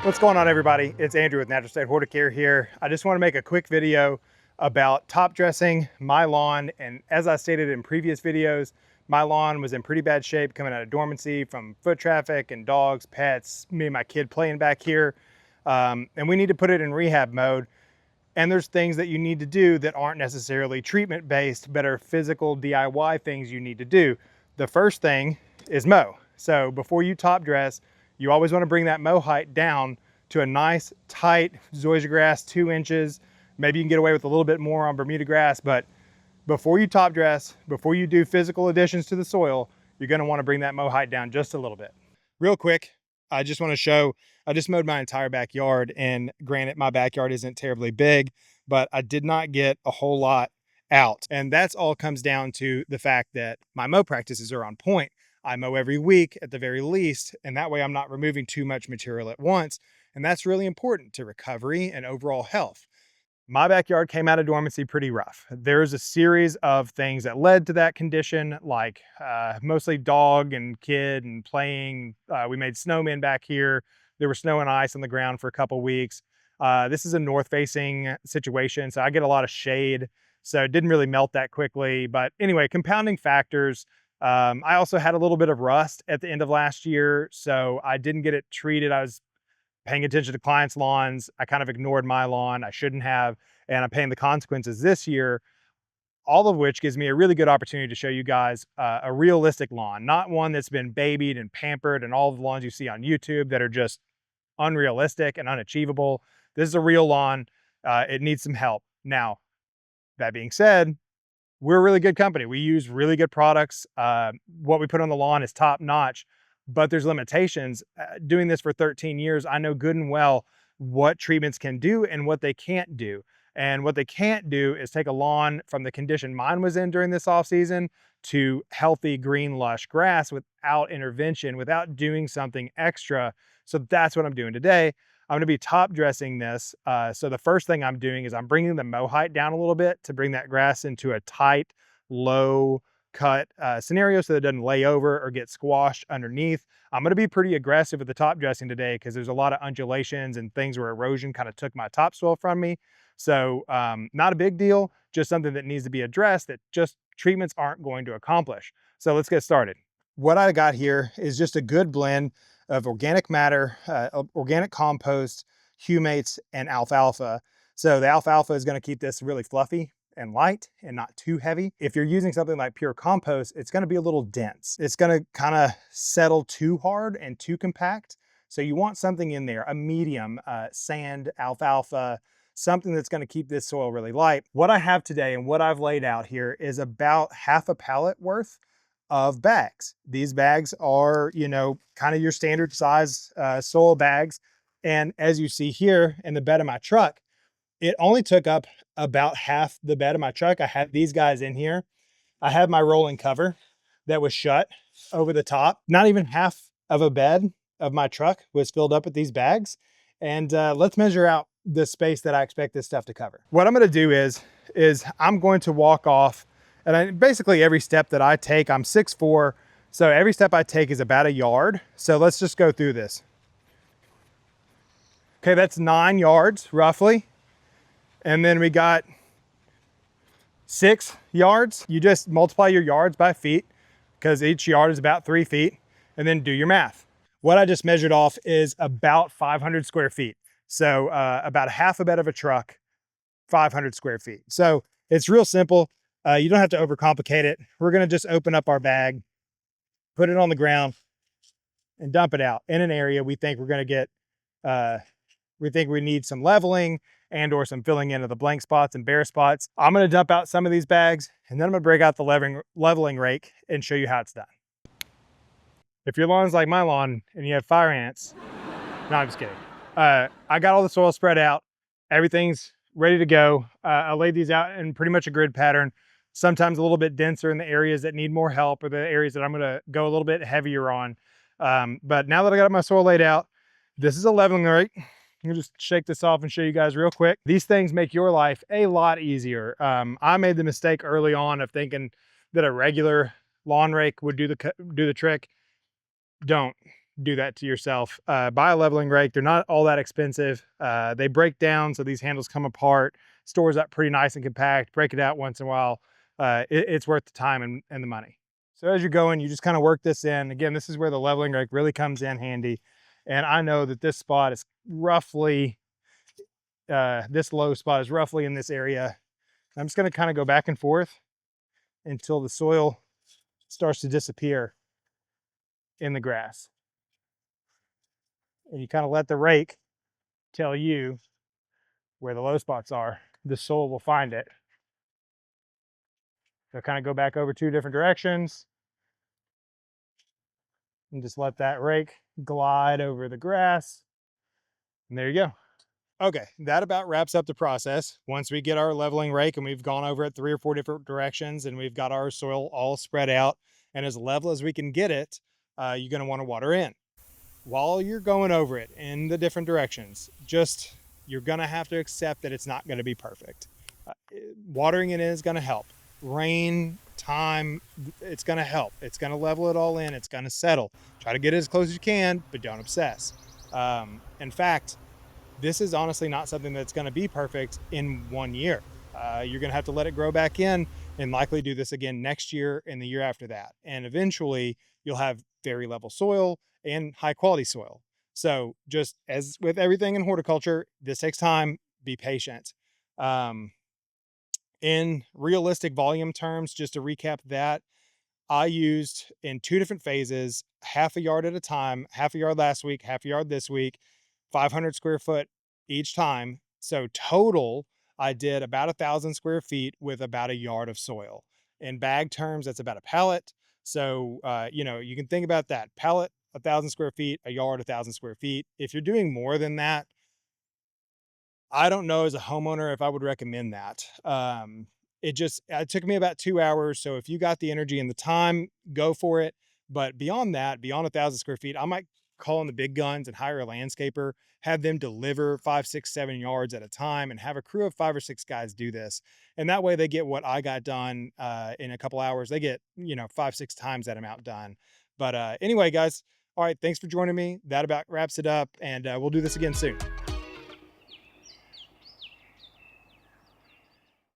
What's going on, everybody? It's Andrew with Natural State Horticare here. I just want to make a quick video about top dressing my lawn. And as I stated in previous videos, my lawn was in pretty bad shape coming out of dormancy from foot traffic and dogs, pets, me and my kid playing back here. And we need to put it in rehab mode. And there's things that you need to do that aren't necessarily treatment based, but are physical DIY things you need to do. The first thing is mow. So before you top dress, you always want to bring that mow height down to a nice tight zoysia grass, 2 inches. Maybe you can get away with a little bit more on Bermuda grass, but before you top dress, before you do physical additions to the soil, you're going to want to bring that mow height down just a little bit. Real quick, I just want to show, I just mowed my entire backyard, and granted, my backyard isn't terribly big, but I did not get a whole lot out. And that's all comes down to the fact that my mow practices are on point. I mow every week at the very least, and that way I'm not removing too much material at once. And that's really important to recovery and overall health. My backyard came out of dormancy pretty rough. There's a series of things that led to that condition, like mostly dog and kid and playing. We made snowmen back here. There was snow and ice on the ground for a couple weeks. This is a north facing situation, so I get a lot of shade. So it didn't really melt that quickly. But anyway, compounding factors. I also had a little bit of rust at the end of last year, so I didn't get it treated. I was paying attention to clients' lawns. I kind of ignored my lawn. I shouldn't have, and I'm paying the consequences this year, all of which gives me a really good opportunity to show you guys a realistic lawn, not one that's been babied and pampered and all the lawns you see on YouTube that are just unrealistic and unachievable. This is a real lawn. It needs some help. Now, that being said, we're a really good company. We use really good products. What we put on the lawn is top notch, but there's limitations. Doing this for 13 years, I know good and well what treatments can do and what they can't do. And what they can't do is take a lawn from the condition mine was in during this off season to healthy, green, lush grass without intervention, without doing something extra. So that's what I'm doing today. I'm gonna be top dressing this. So the first thing I'm doing is I'm bringing the mow height down a little bit to bring that grass into a tight, low cut scenario so that it doesn't lay over or get squashed underneath. I'm gonna be pretty aggressive with the top dressing today because there's a lot of undulations and things where erosion kind of took my topsoil from me. So not a big deal, just something that needs to be addressed that just treatments aren't going to accomplish. So let's get started. What I got here is just a good blend of organic matter, organic compost, humates, and alfalfa. So the alfalfa is going to keep this really fluffy and light and not too heavy. If you're using something like pure compost, it's going to be a little dense. It's going to kind of settle too hard and too compact. So you want something in there, a medium sand, alfalfa, something that's going to keep this soil really light. What I have today and what I've laid out here is about half a pallet worth of bags. These bags are, you know, kind of your standard size soil bags. And as you see here in the bed of my truck, it only took up about half the bed of my truck. I had these guys in here. I had my rolling cover that was shut over the top. Not even half of a bed of my truck was filled up with these bags. And let's measure out the space that I expect this stuff to cover. What I'm gonna do is I'm going to walk off, and basically every step that I take, I'm 6'4", so every step I take is about a yard. So let's just go through this. Okay, that's 9 yards roughly. And then we got 6 yards. You just multiply your yards by feet because each yard is about 3 feet, and then do your math. What I just measured off is about 500 square feet. So about half a bed of a truck, 500 square feet. So it's real simple. You don't have to overcomplicate it. We're gonna just open up our bag, put it on the ground, and dump it out in an area we think we're gonna get, we think we need some leveling and or some filling in of the blank spots and bare spots. I'm gonna dump out some of these bags, and then I'm gonna break out the leveling rake and show you how it's done. If your lawn's like my lawn and you have fire ants, no, I'm just kidding. I got all the soil spread out. Everything's ready to go. I laid these out in pretty much a grid pattern, sometimes a little bit denser in the areas that need more help or the areas that I'm gonna go a little bit heavier on. But now that I got my soil laid out, this is a leveling rake. I'm gonna just shake this off and show you guys real quick. These things make your life a lot easier. I made the mistake early on of thinking that a regular lawn rake would do the trick. Don't. do that to yourself. Buy a leveling rake. They're not all that expensive. They break down, so these handles come apart, stores up pretty nice and compact. Break it out once in a while. It's worth the time and the money. So as you're going, you just kind of work this in. Again, this is where the leveling rake really comes in handy. And I know that this spot is roughly, this low spot is roughly in this area. I'm just going to kind of go back and forth until the soil starts to disappear in the grass. And you kind of let the rake tell you where the low spots are. The soil will find it. So kind of go back over 2 different directions and just let that rake glide over the grass. And there you go. Okay, that about wraps up the process. Once we get our leveling rake and we've gone over it 3 or 4 different directions and we've got our soil all spread out and as level as we can get it, you're gonna wanna water in. While you're going over it in the different directions, you're gonna have to accept that it's not gonna be perfect. Watering it is gonna help. Rain, time, it's gonna help. It's gonna level it all in, it's gonna settle. Try to get it as close as you can, but don't obsess. In fact, this is honestly not something that's going to be perfect in 1 year. You're going to have to let it grow back in and likely do this again next year and the year after that. And eventually you'll have very level soil and high quality soil. So just as with everything in horticulture, this takes time. Be patient. In realistic volume terms, just to recap that, I used in 2 different phases, half a yard at a time, half a yard last week, half a yard this week, 500 square foot each time. So total, I did about 1,000 square feet with about a yard of soil. In bag terms, that's about a pallet. So, you know, you can think about that. Pallet, 1,000 square feet, a yard, 1,000 square feet. If you're doing more than that, I don't know as a homeowner if I would recommend that. It took me about 2 hours. So if you got the energy and the time, go for it. But beyond that, beyond 1,000 square feet, I might call in the big guns and hire a landscaper, have them deliver 5, 6, 7 yards at a time and have a crew of 5 or 6 guys do this. And that way they get what I got done in a couple hours. They get, you know, 5, 6 times that amount done. But anyway, guys, all right, thanks for joining me. That about wraps it up. And we'll do this again soon.